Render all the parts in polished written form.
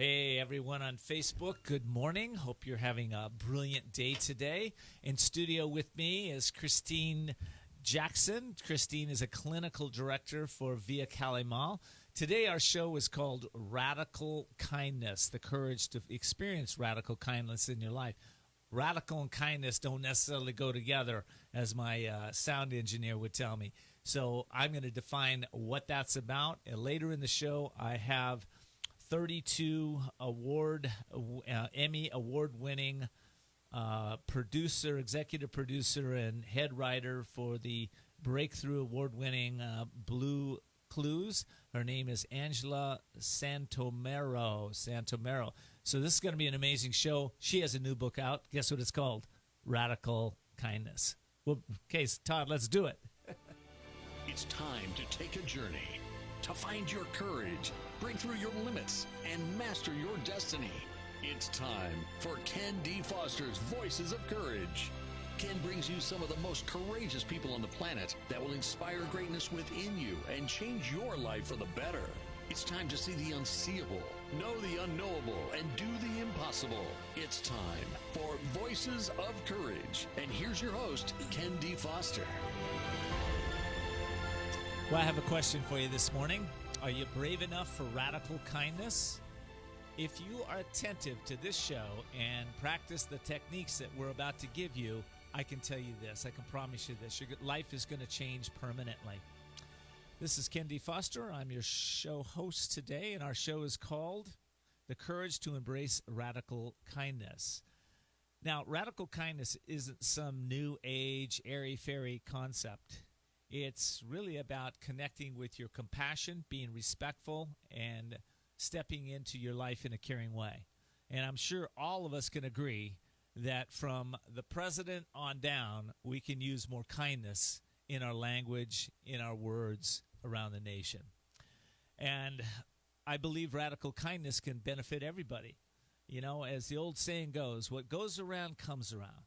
Hey, everyone on Facebook, good morning. Hope you're having a brilliant day today. In studio with me is Kristine Jackson. Kristine is a clinical director for Via Calimall. Today our show is called Radical Kindness, the courage to experience radical kindness in your life. Radical and kindness don't necessarily go together, as my sound engineer would tell me. So I'm going to define what that's about. And later in the show, I have 32 Emmy award-winning producer, executive producer, and head writer for the Breakthrough award-winning Blue Clues. Her name is Angela Santomero. So this is going to be an amazing show. She has a new book out. Guess what it's called? Radical Kindness. Well, okay, Todd, let's do it. It's time to take a journey, to find your courage, break through your limits, and master your destiny. It's time for Ken D. Foster's Voices of Courage. Ken brings you some of the most courageous people on the planet that will inspire greatness within you and change your life for the better. It's time to see the unseeable, know the unknowable, and do the impossible. It's time for Voices of Courage. And here's your host, Ken D. Foster. Well, I have a question for you this morning. Are you brave enough for radical kindness? If you are attentive to this show and practice the techniques that we're about to give you, I can tell you this. I can promise you this. Your life is going to change permanently. This is Ken D. Foster. I'm your show host today, and our show is called The Courage to Embrace Radical Kindness. Now, radical kindness isn't some new age, airy-fairy concept. It's really about connecting with your compassion, being respectful, and stepping into your life in a caring way. And I'm sure all of us can agree that from the president on down, we can use more kindness in our language, in our words around the nation. And I believe radical kindness can benefit everybody. You know, as the old saying goes, what goes around comes around.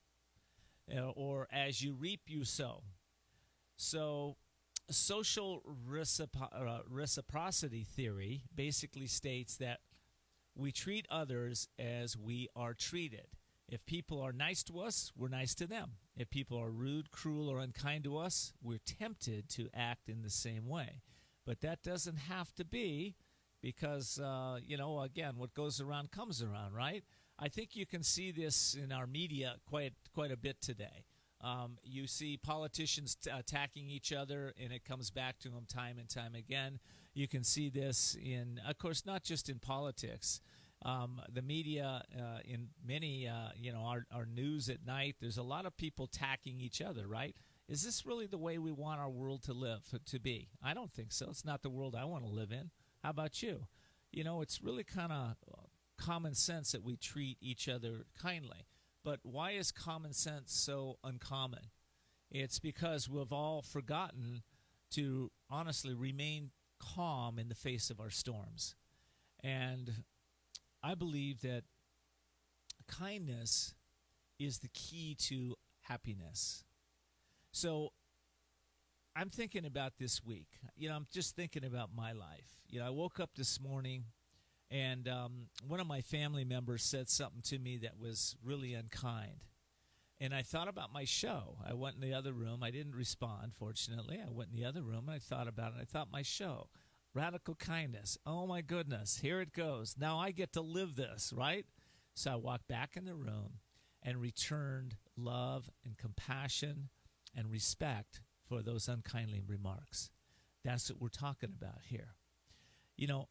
Or as you reap, you sow. So social reciprocity theory basically states that we treat others as we are treated. If people are nice to us, we're nice to them. If people are rude, cruel, or unkind to us, we're tempted to act in the same way. But that doesn't have to be because, again, what goes around comes around, right? I think you can see this in our media quite a bit today. You see politicians attacking each other, and it comes back to them time and time again. You can see this in, of course, not just in politics. The media, in many, our news at night, there's a lot of people attacking each other, right? Is this really the way we want our world to live, to be? I don't think so. It's not the world I want to live in. How about you? You know, it's really kind of common sense that we treat each other kindly. But why is common sense so uncommon? It's because we've all forgotten to honestly remain calm in the face of our storms. And I believe that kindness is the key to happiness. So I'm thinking about this week. I'm just thinking about my life. I woke up this morning, and one of my family members said something to me that was really unkind. And I thought about my show. I went in the other room. I didn't respond, fortunately. I went in the other room, and I thought about it. I thought, my show, radical kindness. Oh, my goodness, here it goes. Now I get to live this, right? So I walked back in the room and returned love and compassion and respect for those unkindly remarks. That's what we're talking about here.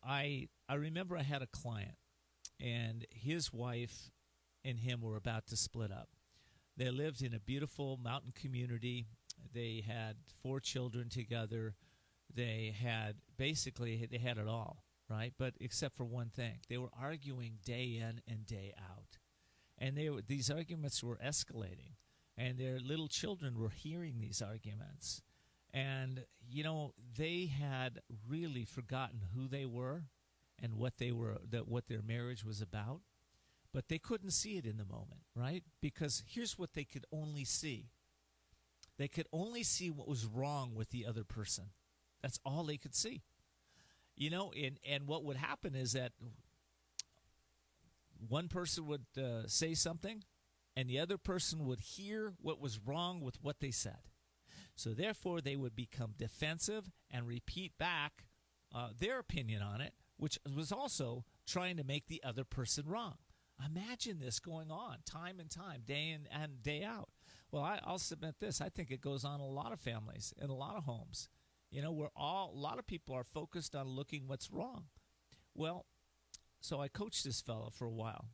I remember I had a client, and his wife and him were about to split up. They lived in a beautiful mountain community. They had 4 children together. They had it all, right? But except for one thing. They were arguing day in and day out. And these arguments were escalating. And their little children were hearing these arguments. And, they had really forgotten who they were and what their marriage was about. But they couldn't see it in the moment, right? Because here's what they could only see. They could only see what was wrong with the other person. That's all they could see. And what would happen is that one person would say something, and the other person would hear what was wrong with what they said. So therefore, they would become defensive and repeat back their opinion on it, which was also trying to make the other person wrong. Imagine this going on time and time, day in and day out. Well, I'll submit this. I think it goes on in a lot of families, in a lot of homes. You know, a lot of people are focused on looking what's wrong. Well, so I coached this fellow for a while,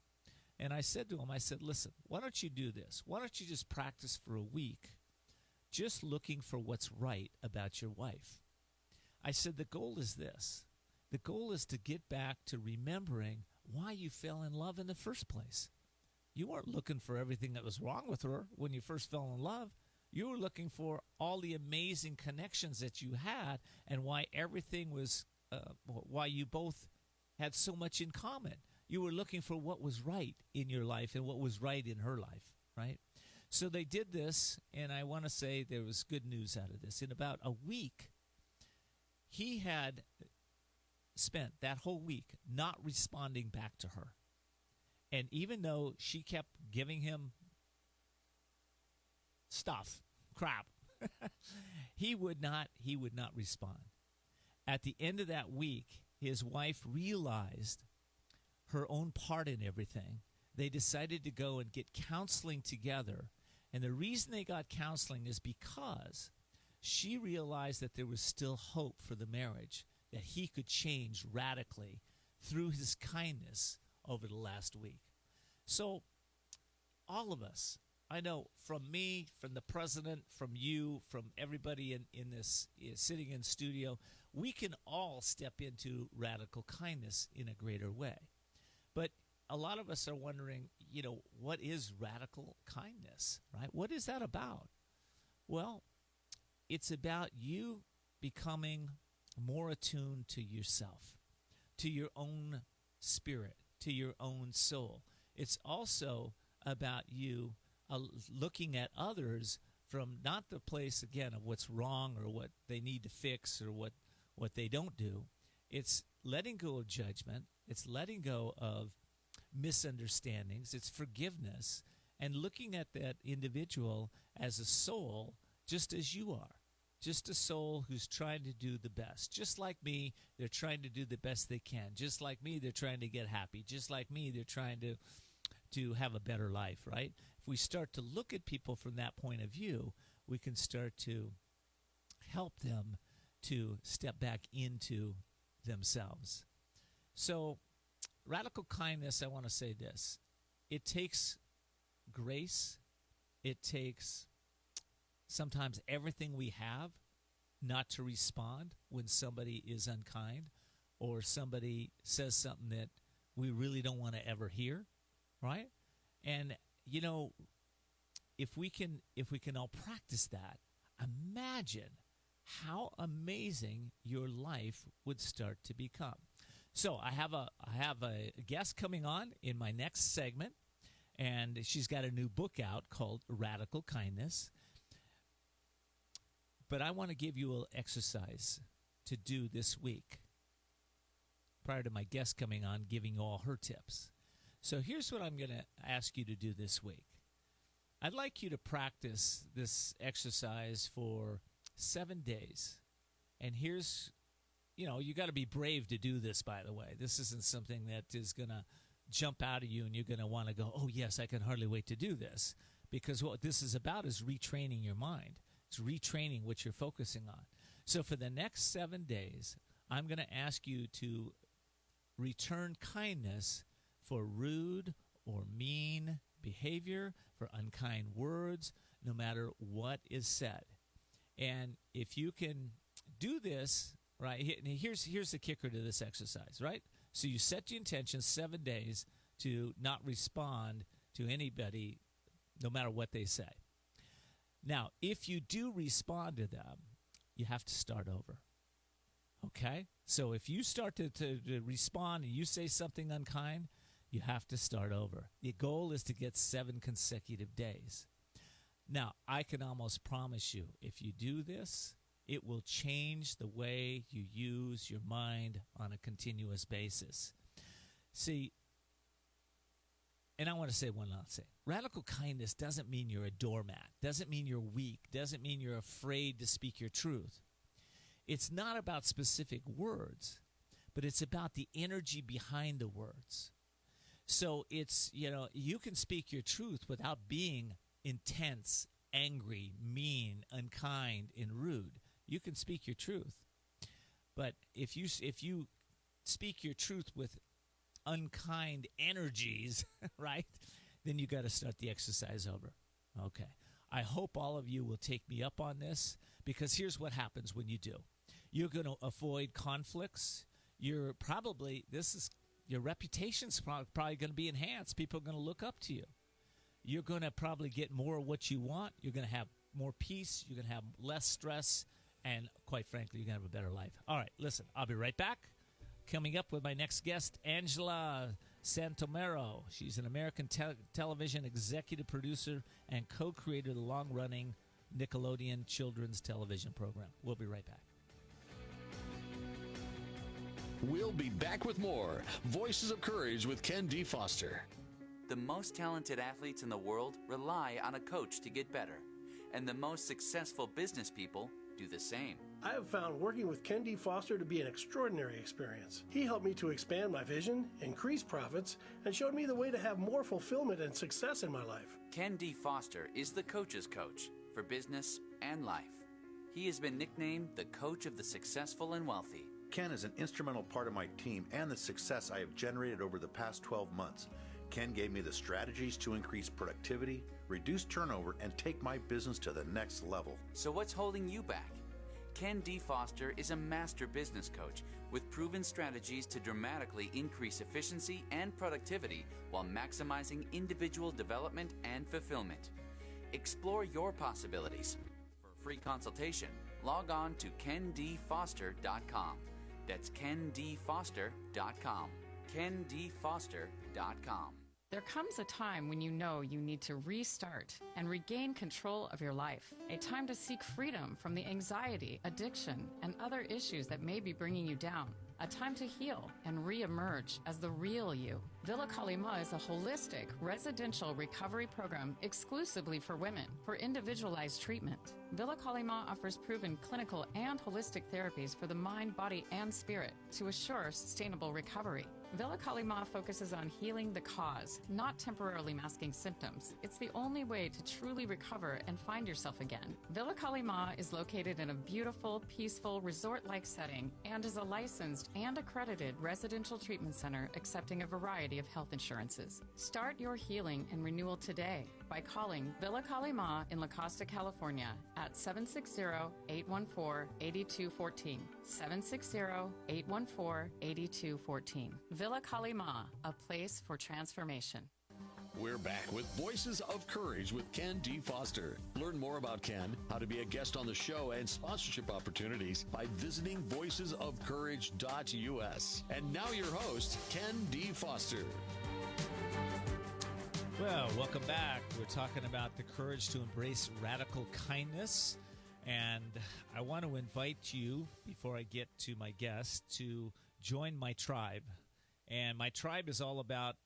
and I said to him, I said, listen, why don't you do this? Why don't you just practice for a week just looking for what's right about your wife? I said, the goal is this. The goal is to get back to remembering why you fell in love in the first place. You weren't looking for everything that was wrong with her when you first fell in love. You were looking for all the amazing connections that you had and why everything was, why you both had so much in common. You were looking for what was right in your life and what was right in her life, right? So they did this, and I want to say there was good news out of this. In about a week, he had spent that whole week not responding back to her. And even though she kept giving him crap, he would not respond. At the end of that week, his wife realized her own part in everything. They decided to go and get counseling together. And the reason they got counseling is because she realized that there was still hope for the marriage, that he could change radically through his kindness over the last week. So all of us, I know from me, from the president, from you, from everybody in this sitting in studio, we can all step into radical kindness in a greater way. But a lot of us are wondering, you know, what is radical kindness, right? What is that about? Well, it's about you becoming more attuned to yourself, to your own spirit, to your own soul. It's also about you looking at others from not the place, again, of what's wrong or what they need to fix or what they don't do. It's letting go of judgment. It's letting go of misunderstandings. It's forgiveness and looking at that individual as a soul just as you are. Just a soul who's trying to do the best. Just like me, they're trying to do the best they can. Just like me, they're trying to get happy. Just like me, they're trying to have a better life, right? If we start to look at people from that point of view, we can start to help them to step back into themselves. So, radical kindness, I want to say this. It takes grace. It takes sometimes everything we have not to respond when somebody is unkind or somebody says something that we really don't want to ever hear, right? And, you know, if we can all practice that, imagine how amazing your life would start to become. So I have a guest coming on in my next segment, and she's got a new book out called Radical Kindness. But I want to give you an exercise to do this week prior to my guest coming on giving you all her tips. So here's what I'm going to ask you to do this week. I'd like you to practice this exercise for 7 days. And here's, you know, you got to be brave to do this, by the way. This isn't something that is going to jump out at you and you're going to want to go, oh, yes, I can hardly wait to do this. Because what this is about is retraining your mind. It's retraining what you're focusing on. So for the next 7 days, I'm going to ask you to return kindness for rude or mean behavior, for unkind words, no matter what is said. And if you can do this, right, here's the kicker to this exercise, right? So you set the intention 7 days to not respond to anybody, no matter what they say. Now, if you do respond to them, you have to start over, okay? So if you start to respond and you say something unkind, you have to start over. The goal is to get 7 consecutive days. Now, I can almost promise you, if you do this, it will change the way you use your mind on a continuous basis. See, and I want to say one last thing. Radical kindness doesn't mean you're a doormat, doesn't mean you're weak, doesn't mean you're afraid to speak your truth. It's not about specific words, but it's about the energy behind the words. So it's, you can speak your truth without being intense, angry, mean, unkind, and rude. You can speak your truth. But if you speak your truth with unkind energies, right, then you got to start the exercise over. Okay. I hope all of you will take me up on this, because here's what happens when you do. You're going to avoid conflicts. Your reputation's probably going to be enhanced. People are going to look up to you. You're going to probably get more of what you want. You're going to have more peace. You're going to have less stress. And quite frankly, you're going to have a better life. All right, listen, I'll be right back. Coming up with my next guest, Angela Santomero. She's an American television executive producer and co-creator of the long-running Nickelodeon children's television program. We'll be right back. We'll be back with more Voices of Courage with Ken D. Foster. The most talented athletes in the world rely on a coach to get better, and the most successful business people do the same. I have found working with Ken D. Foster to be an extraordinary experience. He helped me to expand my vision, increase profits, and showed me the way to have more fulfillment and success in my life. Ken D. Foster is the coach's coach for business and life. He has been nicknamed the coach of the successful and wealthy. Ken is an instrumental part of my team and the success I have generated over the past 12 months. Ken gave me the strategies to increase productivity, reduce turnover, and take my business to the next level. So what's holding you back? Ken D. Foster is a master business coach with proven strategies to dramatically increase efficiency and productivity while maximizing individual development and fulfillment. Explore your possibilities. For a free consultation, log on to kendfoster.com. That's kendfoster.com. kendfoster.com. There comes a time when you know you need to restart and regain control of your life. A time to seek freedom from the anxiety, addiction, and other issues that may be bringing you down. A time to heal and re-emerge as the real you. Villa Kalima is a holistic residential recovery program exclusively for women for individualized treatment. Villa Kalima offers proven clinical and holistic therapies for the mind, body, and spirit to assure sustainable recovery. Villa Kalima focuses on healing the cause, not temporarily masking symptoms. It's the only way to truly recover and find yourself again. Villa Kalima is located in a beautiful, peaceful, resort-like setting and is a licensed and accredited residential treatment center accepting a variety of health insurances. Start your healing and renewal today by calling Villa Kalima in La Costa, California at 760-814-8214. 760-814-8214. Villa Kalima, a place for transformation. We're back with Voices of Courage with Ken D. Foster. Learn more about Ken, how to be a guest on the show, and sponsorship opportunities by visiting voicesofcourage.us. And now your host, Ken D. Foster. Well, welcome back. We're talking about the courage to embrace radical kindness. And I want to invite you, before I get to my guest, to join my tribe. And my tribe is all about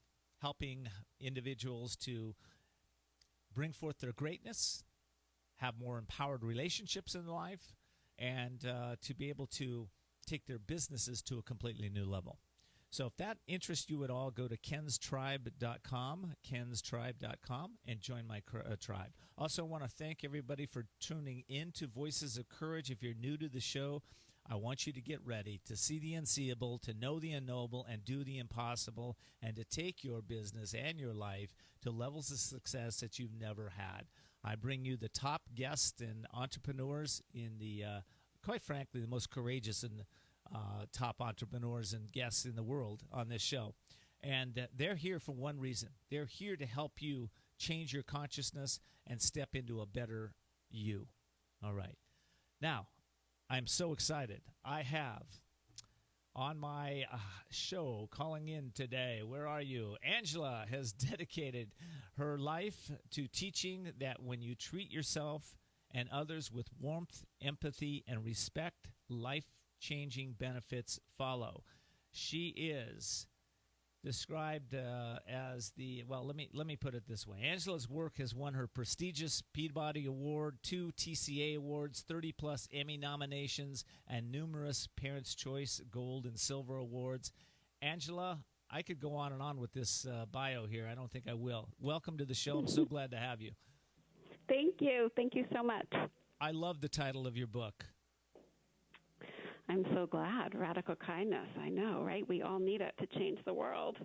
helping individuals to bring forth their greatness, have more empowered relationships in life, and to be able to take their businesses to a completely new level. So if that interests you at all, go to kenstribe.com, and join my tribe. Also want to thank everybody for tuning in to Voices of Courage. If you're new to the show, I want you to get ready to see the unseeable, to know the unknowable, and do the impossible, and to take your business and your life to levels of success that you've never had. I bring you the top guests and entrepreneurs in the, quite frankly, the most courageous and top entrepreneurs and guests in the world on this show. And they're here for one reason. They're here to help you change your consciousness and step into a better you. All right. Now, I'm so excited. I have on my show calling in today, where are you? Angela has dedicated her life to teaching that when you treat yourself and others with warmth, empathy, and respect, life-changing benefits follow. She is described as the, well, let me put it this way. Angela's work has won her prestigious Peabody Award, 2 TCA awards, 30-plus Emmy nominations, and numerous Parents' Choice Gold and Silver awards. Angela, I could go on and on with this bio here. I don't think I will. Welcome to the show. I'm so glad to have you. Thank you. Thank you so much. I love the title of your book. I'm so glad. Radical kindness. I know, right? We all need it to change the world.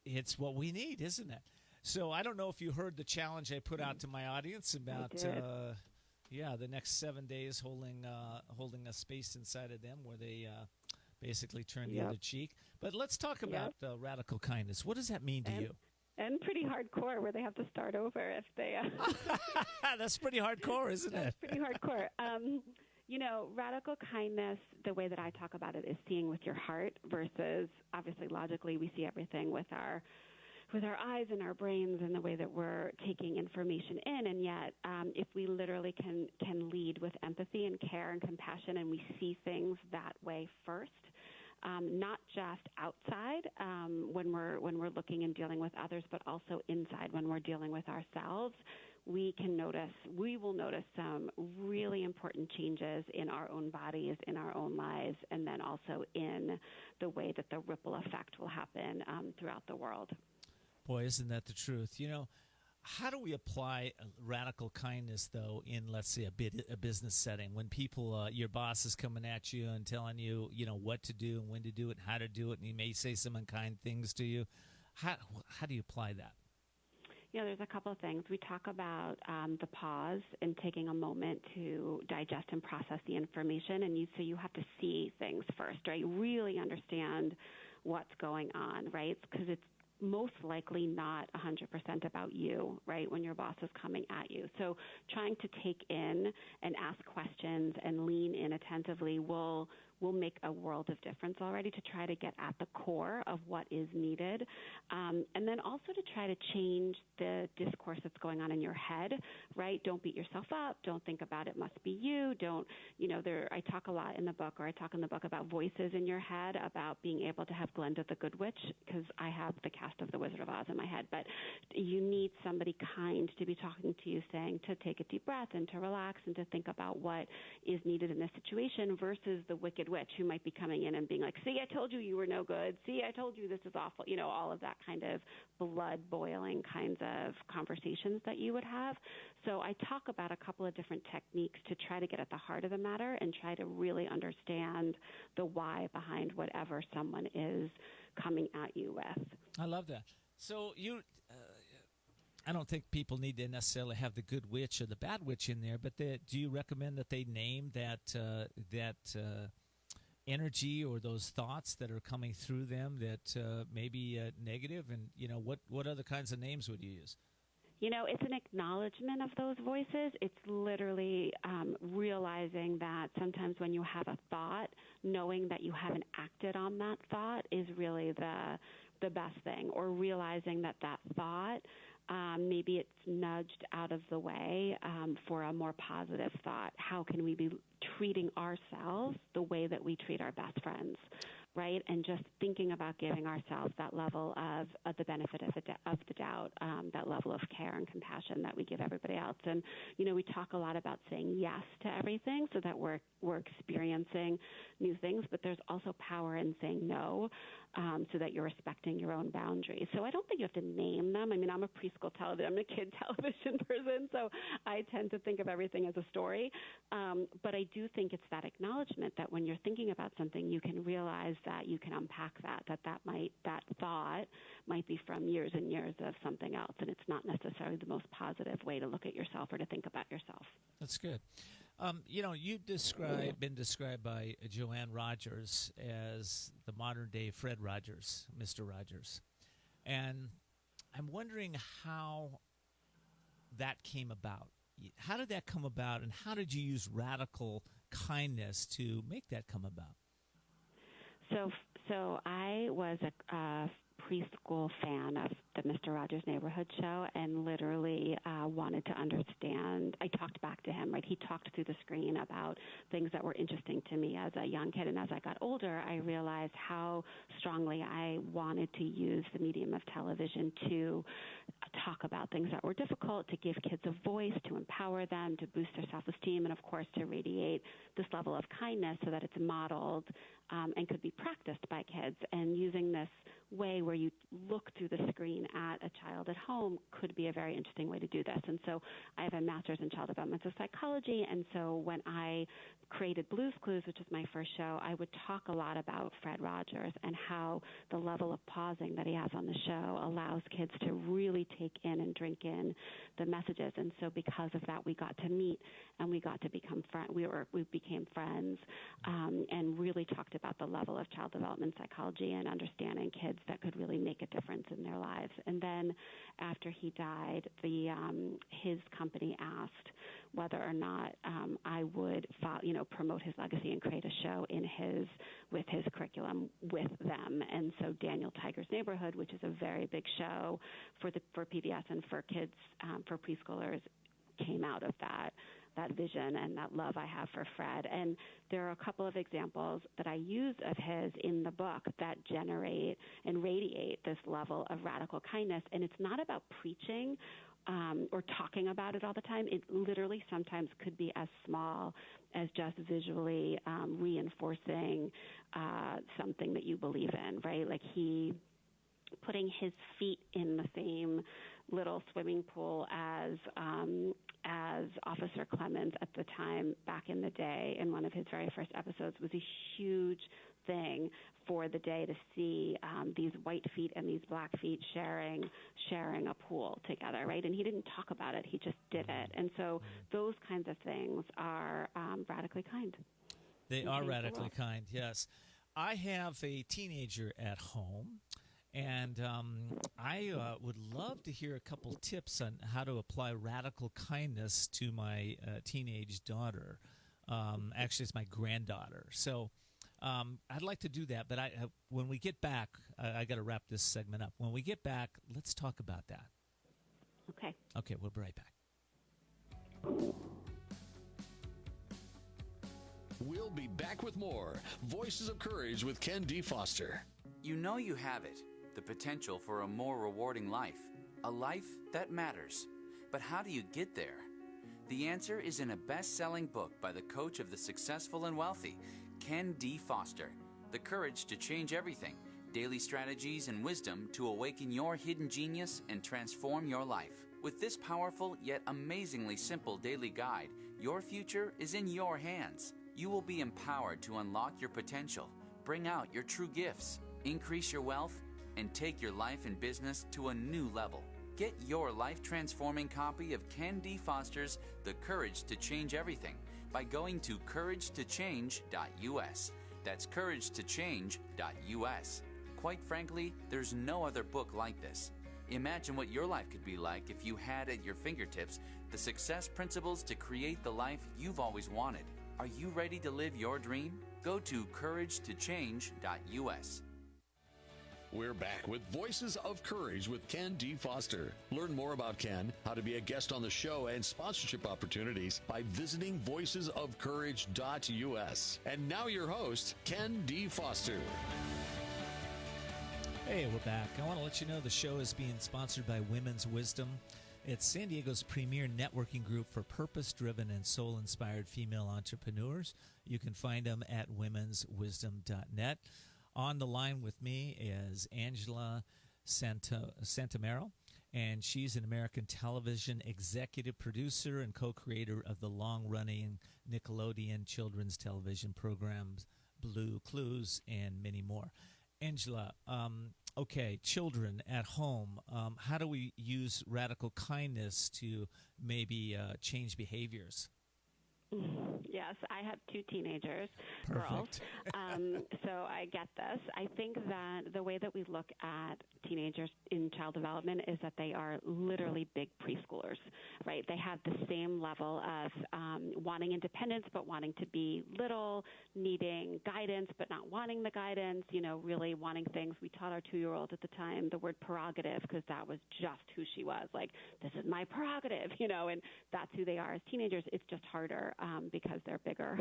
It's what we need, isn't it? So I don't know if you heard the challenge I put out to my audience about, the next 7 days holding a space inside of them where they basically turn the other cheek. But let's talk about radical kindness. What does that mean to you? And pretty hardcore, where they have to start over if they... That's pretty hardcore, isn't it? That's pretty hardcore. Radical kindness, the way that I talk about it is seeing with your heart versus, obviously, logically, we see everything with our eyes and our brains and the way that we're taking information in. And yet, if we literally can lead with empathy and care and compassion, and we see things that way first, not just outside when we're looking and dealing with others, but also inside when we're dealing with ourselves, we will notice some really important changes in our own bodies, in our own lives, and then also in the way that the ripple effect will happen throughout the world. Boy, isn't that the truth? How do we apply radical kindness, though, in, let's say, a business setting when people, your boss is coming at you and telling you, what to do and when to do it and how to do it, and he may say some unkind things to you? How do you apply that? There's a couple of things. We talk about the pause and taking a moment to digest and process the information, and so you have to see things first, right? Really understand what's going on, right? Because it's most likely not 100% about you, right, when your boss is coming at you. So trying to take in and ask questions and lean in attentively will make a world of difference already to try to get at the core of what is needed. And then also to try to change the discourse that's going on in your head, right? Don't beat yourself up. Don't think about it must be you. I talk a lot in the book, or I talk in the book about voices in your head, about being able to have Glinda the Good Witch, because I have the cast of The Wizard of Oz in my head. But you need somebody kind to be talking to you, saying to take a deep breath and to relax and to think about what is needed in this situation versus the wicked witch who might be coming in and being like, see, I told you you were no good. See, I told you this is awful. All of that kind of blood-boiling kinds of conversations that you would have. So I talk about a couple of different techniques to try to get at the heart of the matter and try to really understand the why behind whatever someone is coming at you with. I love that. So I don't think people need to necessarily have the good witch or the bad witch in there, but do you recommend that they name that energy or those thoughts that are coming through them that may be negative? And, what other kinds of names would you use? It's an acknowledgement of those voices. It's literally realizing that sometimes when you have a thought, knowing that you haven't acted on that thought is really the best thing, or realizing that thought, maybe it's nudged out of the way for a more positive thought. How can we be treating ourselves the way that we treat our best friends, right? And just thinking about giving ourselves that level of the benefit of the doubt, that level of care and compassion that we give everybody else. And, we talk a lot about saying yes to everything so that we're experiencing new things, but there's also power in saying no, so that you're respecting your own boundaries. So I don't think you have to name them. I mean, I'm a preschool television, I'm a kid television person, so I tend to think of everything as a story. But I do think it's that acknowledgement that when you're thinking about something, you can realize that you can unpack that thought might be from years and years of something else, and it's not necessarily the most positive way to look at yourself or to think about yourself. That's good. You've been described by Joanne Rogers as the modern-day Fred Rogers, Mr. Rogers. And I'm wondering how that came about. How did that come about, and how did you use radical kindness to make that come about? So I was a preschool fan the Mr. Rogers Neighborhood show and literally wanted to understand. I talked back to him, right? He talked through the screen about things that were interesting to me as a young kid. And as I got older, I realized how strongly I wanted to use the medium of television to talk about things that were difficult, to give kids a voice, to empower them, to boost their self-esteem, and, of course, to radiate this level of kindness so that it's modeled and could be practiced by kids. And using this way where you look through the screen at a child at home could be a very interesting way to do this. And so I have a master's in child developmental psychology, and so when I created Blue's Clues, which is my first show, I would talk a lot about Fred Rogers and how the level of pausing that he has on the show allows kids to really take in and drink in the messages. And so because of that, we got to meet and we got to become friends. We became friends and really talked about the level of child development psychology and understanding kids that could really make a difference in their lives. And then after he died, his company asked whether or not I would promote his legacy and create a show with his curriculum with them. And so Daniel Tiger's Neighborhood, which is a very big show for PBS and for kids, for preschoolers, came out of that vision and that love I have for Fred. And there are a couple of examples that I use of his in the book that generate and radiate this level of radical kindness. And it's not about preaching or talking about it all the time. It literally sometimes could be as small as just visually reinforcing something that you believe in, right? Like he putting his feet in the same little swimming pool as Officer Clemens at the time back in the day in one of his very first episodes was a huge thing for the day to see these white feet and these black feet sharing a pool together, right? And he didn't talk about it, he just did it. And so those kinds of things are radically kind. They are radically kind, yes. I have a teenager at home, and I would love to hear a couple tips on how to apply radical kindness to my teenage daughter. Actually, it's my granddaughter. So I'd like to do that, but when we get back, I got to wrap this segment up. When we get back, let's talk about that. Okay. Okay, we'll be right back. We'll be back with more Voices of Courage with Ken D. Foster. You know you have it, the potential for a more rewarding life, a life that matters. But how do you get there? The answer is in a best-selling book by the coach of the successful and wealthy, Ken D. Foster, The Courage to Change Everything, Daily Strategies and Wisdom to Awaken Your Hidden Genius and Transform Your Life. With this powerful yet amazingly simple daily guide, your future is in your hands. You will be empowered to unlock your potential, bring out your true gifts, increase your wealth, and take your life and business to a new level. Get your life-transforming copy of Ken D. Foster's The Courage to Change Everything by going to couragetochange.us. That's couragetochange.us. Quite frankly, there's no other book like this. Imagine what your life could be like if you had at your fingertips the success principles to create the life you've always wanted. Are you ready to live your dream? Go to couragetochange.us. We're back with Voices of Courage with Ken D. Foster. Learn more about Ken, how to be a guest on the show, and sponsorship opportunities by visiting voicesofcourage.us. And now your host, Ken D. Foster. Hey, we're back. I want to let you know the show is being sponsored by Women's Wisdom. It's San Diego's premier networking group for purpose-driven and soul-inspired female entrepreneurs. You can find them at womenswisdom.net. On the line with me is Angela Santomero, and she's an American television executive producer and co-creator of the long-running Nickelodeon children's television programs Blue Clues and many more. Angela, okay, children at home, how do we use radical kindness to maybe change behaviors? Yes, I have 2 teenagers, Perfect. girls, so I get this. I think that the way that we look at teenagers in child development is that they are literally big preschoolers, right? They have the same level of wanting independence but wanting to be little, needing guidance but not wanting the guidance, really wanting things. We taught our 2-year-old at the time the word prerogative because that was just who she was. Like, this is my prerogative, and that's who they are as teenagers. It's just harder because they're bigger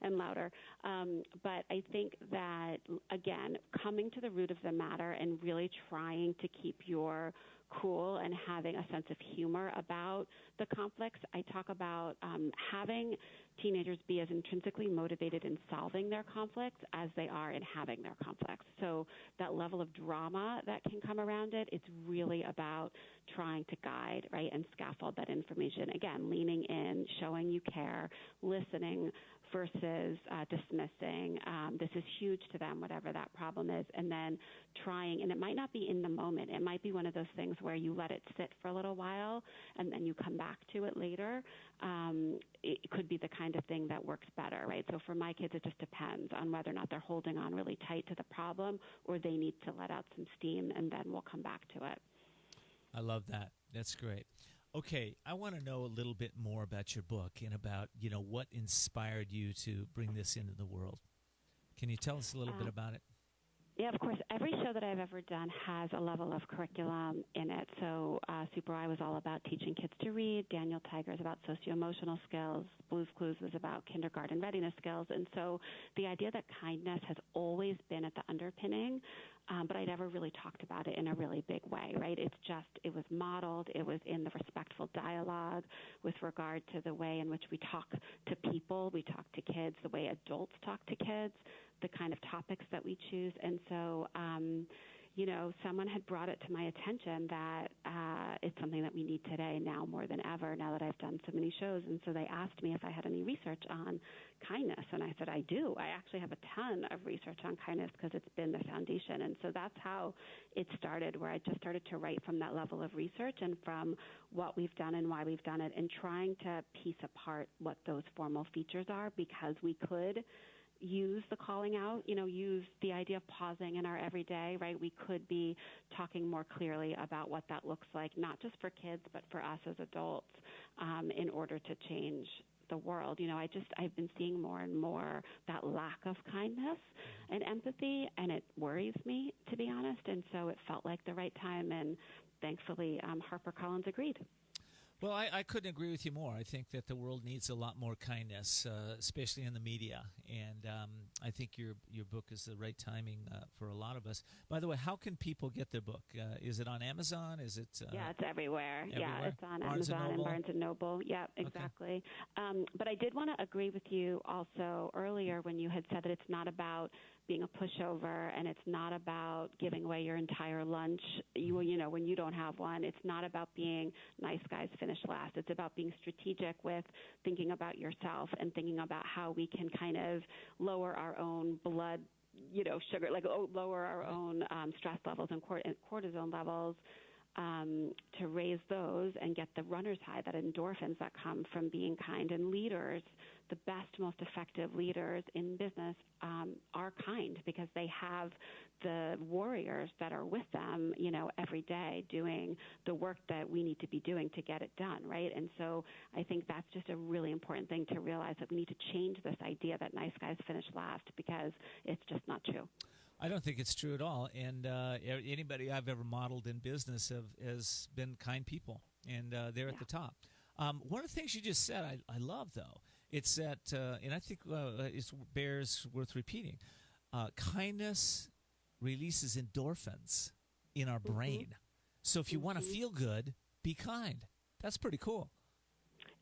and louder. But I think that, again, coming to the root of the matter and really trying to keep your cool and having a sense of humor about the conflicts. I talk about having teenagers be as intrinsically motivated in solving their conflicts as they are in having their conflicts. So that level of drama that can come around it, it's really about trying to guide, right, and scaffold that information. Again, leaning in, showing you care, listening versus dismissing. This is huge to them, whatever that problem is, and then trying, and it might not be in the moment. It might be one of those things where you let it sit for a little while and then you come back to it later. It could be the kind of thing that works better, right? So for my kids, it just depends on whether or not they're holding on really tight to the problem or they need to let out some steam, and then we'll come back to it. I love that. That's great. Okay, I want to know a little bit more about your book and about, what inspired you to bring this into the world. Can you tell us a little bit about it? Yeah, of course. Every show that I've ever done has a level of curriculum in it. So Super I was all about teaching kids to read. Daniel Tiger is about socio-emotional skills. Blue's Clues was about kindergarten readiness skills. And so the idea that kindness has always been at the underpinning, but I never really talked about it in a really big way, right? It was modeled. It was in the respectful dialogue with regard to the way in which we talk to people, we talk to kids, the way adults talk to kids, the kind of topics that we choose. And so, someone had brought it to my attention that it's something that we need today now more than ever, now that I've done so many shows. And so they asked me if I had any research on kindness. And I said, I do. I actually have a ton of research on kindness because it's been the foundation. And so that's how it started, where I just started to write from that level of research and from what we've done and why we've done it, and trying to piece apart what those formal features are, because we could use the calling out, use the idea of pausing in our everyday, right? We could be talking more clearly about what that looks like, not just for kids, but for us as adults, in order to change the world. I've been seeing more and more that lack of kindness and empathy, and it worries me, to be honest. And so it felt like the right time, and thankfully HarperCollins agreed. Well, I couldn't agree with you more. I think that the world needs a lot more kindness, especially in the media. And I think your book is the right timing for a lot of us. By the way, how can people get their book? Is it on Amazon? Is it? Yeah, it's everywhere. Yeah, it's on Barnes Amazon and and Barnes & Noble. Yeah, exactly. Okay. But I did want to agree with you also earlier when you had said that it's not about being a pushover, and it's not about giving away your entire lunch, when you don't have one. It's not about being nice guys finish last. It's about being strategic with thinking about yourself and thinking about how we can kind of lower our own blood, sugar, lower our own stress levels and cortisone levels, to raise those and get the runner's high, that endorphins that come from being kind. And leaders, the best, most effective leaders in business are kind, because they have the warriors that are with them, every day doing the work that we need to be doing to get it done, right? And so I think that's just a really important thing to realize, that we need to change this idea that nice guys finish last, because it's just not true. I don't think it's true at all. And anybody I've ever modeled in business has been kind people, and they're at the top. One of the things you just said I love, though. It's that, and I think it bears worth repeating, kindness releases endorphins in our brain. So if you want to feel good, be kind. That's pretty cool.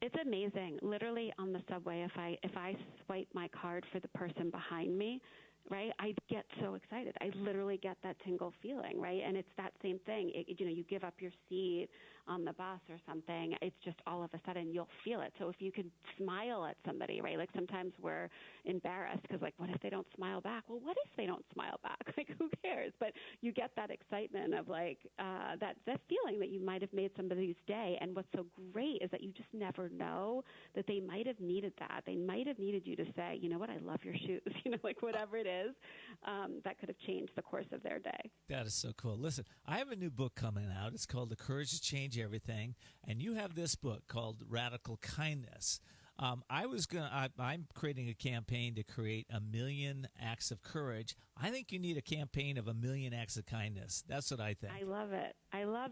It's amazing. Literally on the subway, if I swipe my card for the person behind me, right? I get so excited. I literally get that tingle feeling, right? And it's that same thing. You give up your seat on the bus or something. It's just all of a sudden you'll feel it. So if you could smile at somebody, right? Like sometimes we're embarrassed because like, what if they don't smile back? Well, what if they don't smile back? Like, who cares? But you get that excitement of like that feeling that you might have made somebody's day. And what's so great is that you just never know that they might have needed that. They might have needed you to say, you know what, I love your shoes, like whatever it is, that could have changed the course of their day. That is so cool. Listen, I have a new book coming out. It's called The Courage to Change Everything. And you have this book called Radical Kindness. I'm creating a campaign to create 1 million acts of courage. I think you need a campaign of 1 million acts of kindness. That's what I think. I love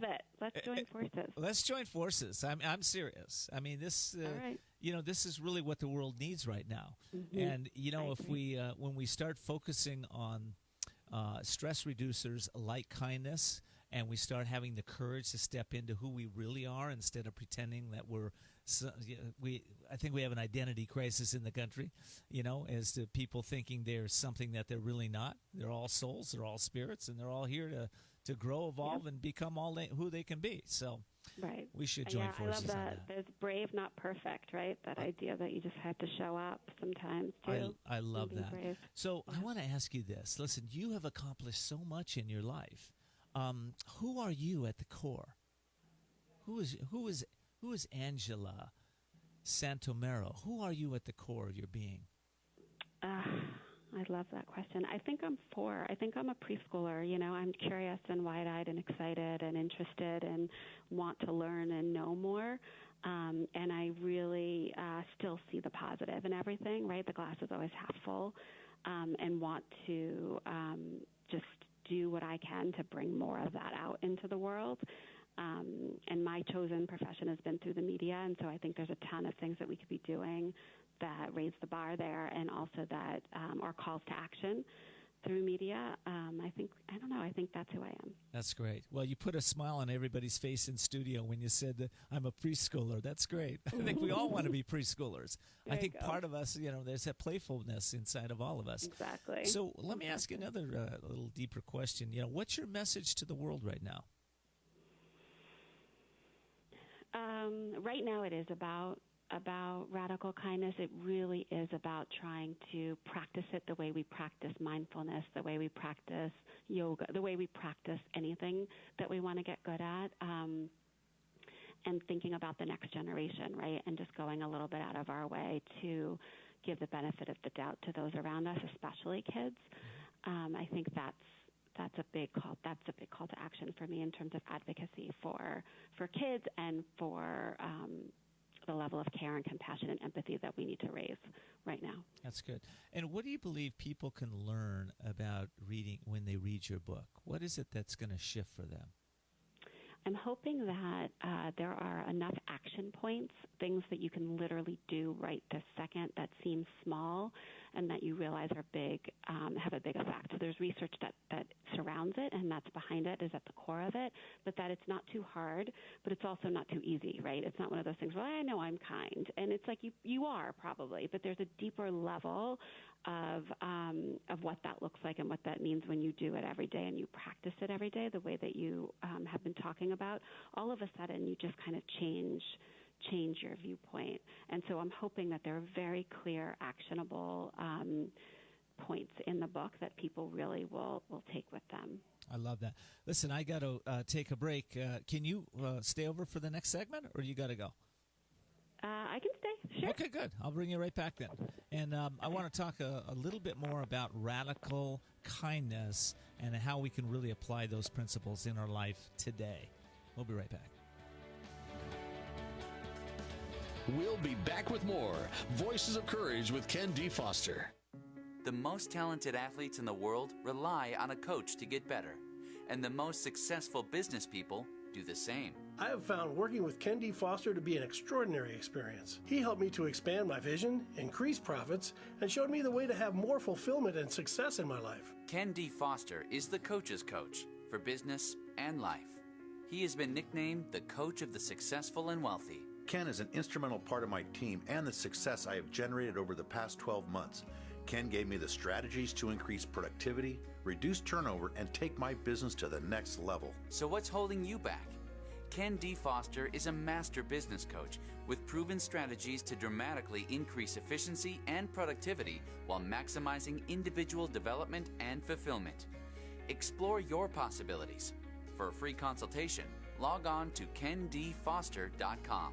it. Let's join forces. Let's join forces. I'm serious. I mean, this, right. This is really what the world needs right now. Mm-hmm. And, if we, when we start focusing on stress reducers like kindness, and we start having the courage to step into who we really are instead of pretending that I think we have an identity crisis in the country, as to people thinking they're something that they're really not. They're all souls, they're all spirits, and they're all here to grow, evolve, and become who they can be. So right. We should join forces I love on that. There's brave, not perfect, right? That idea that you just have to show up sometimes, too. I love that. Brave. So I want to ask you this. Listen, you have accomplished so much in your life. Who are you at the core? Who is Angela Santomero? Who are you at the core of your being? I love that question. I think I'm 4. I think I'm a preschooler. I'm curious and wide-eyed and excited and interested and want to learn and know more. And I really still see the positive in everything, right? The glass is always half full, and want to just do what I can to bring more of that out into the world. And my chosen profession has been through the media, and so I think there's a ton of things that we could be doing that raise the bar there, and also that are calls to action through media. I think that's who I am. That's great. Well, you put a smile on everybody's face in studio when you said that I'm a preschooler. That's great. I think we all want to be preschoolers. I think part of us, there's that playfulness inside of all of us. Exactly. So let me ask you another little deeper question. What's your message to the world right now? Right now it is about radical kindness. It really is about trying to practice it the way we practice mindfulness, the way we practice yoga, the way we practice anything that we want to get good at, and thinking about the next generation, right? And just going a little bit out of our way to give the benefit of the doubt to those around us, especially kids. I think that's a big call to action for me in terms of advocacy for kids and for the level of care and compassion and empathy that we need to raise right now. That's good. And what do you believe people can learn about reading when they read your book? What is it that's going to shift for them? I'm hoping that there are enough action points, things that you can literally do right this second that seem small and that you realize are big, have a big effect. So there's research that surrounds it, and that's behind it, is at the core of it, but that it's not too hard, but it's also not too easy, right? It's not one of those things, well, I know I'm kind. And it's like you are probably, but there's a deeper level of what that looks like and what that means when you do it every day and you practice it every day the way that you have been talking about. All of a sudden, you just kind of change your viewpoint. And so I'm hoping that there are very clear, actionable points in the book that people really will take with them. I love that. Listen, I got to take a break. Can you stay over for the next segment, or you got to go? I can stay, sure. Okay, good. I'll bring you right back then. And I want to talk a little bit more about radical kindness and how we can really apply those principles in our life today. We'll be right back. We'll be back with more Voices of Courage with Ken D. Foster. The most talented athletes in the world rely on a coach to get better, and the most successful business people do the same. I have found working with Ken D. Foster to be an extraordinary experience. He helped me to expand my vision, increase profits, and showed me the way to have more fulfillment and success in my life. Ken D. Foster is the coach's coach for business and life. He has been nicknamed the coach of the successful and wealthy. Ken is an instrumental part of my team and the success I have generated over the past 12 months. Ken gave me the strategies to increase productivity, reduce turnover, and take my business to the next level. So what's holding you back? Ken D. Foster is a master business coach with proven strategies to dramatically increase efficiency and productivity while maximizing individual development and fulfillment. Explore your possibilities. For a free consultation, log on to kendfoster.com.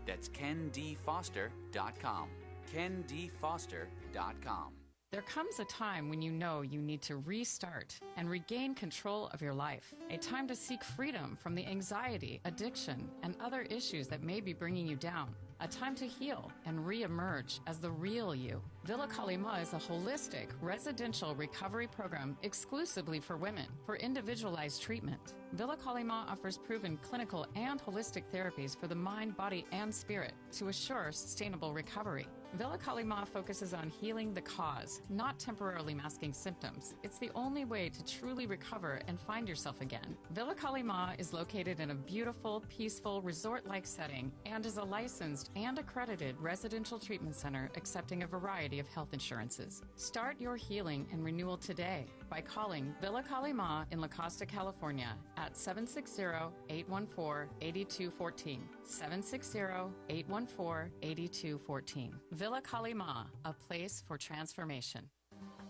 That's kendfoster.com. kendfoster.com. There comes a time when you know you need to restart and regain control of your life. A time to seek freedom from the anxiety, addiction, and other issues that may be bringing you down. A time to heal and re-emerge as the real you. Villa Kalima is a holistic residential recovery program exclusively for women for individualized treatment. Villa Kalima offers proven clinical and holistic therapies for the mind, body, and spirit to assure sustainable recovery. Villa Kalima focuses on healing the cause, not temporarily masking symptoms. It's the only way to truly recover and find yourself again. Villa Kalima is located in a beautiful, peaceful, resort-like setting and is a licensed and accredited residential treatment center accepting a variety of health insurances. Start your healing and renewal today by calling Villa Kalima in La Costa, California at 760-814-8214. 760-814-8214. Villa Kalima, a place for transformation.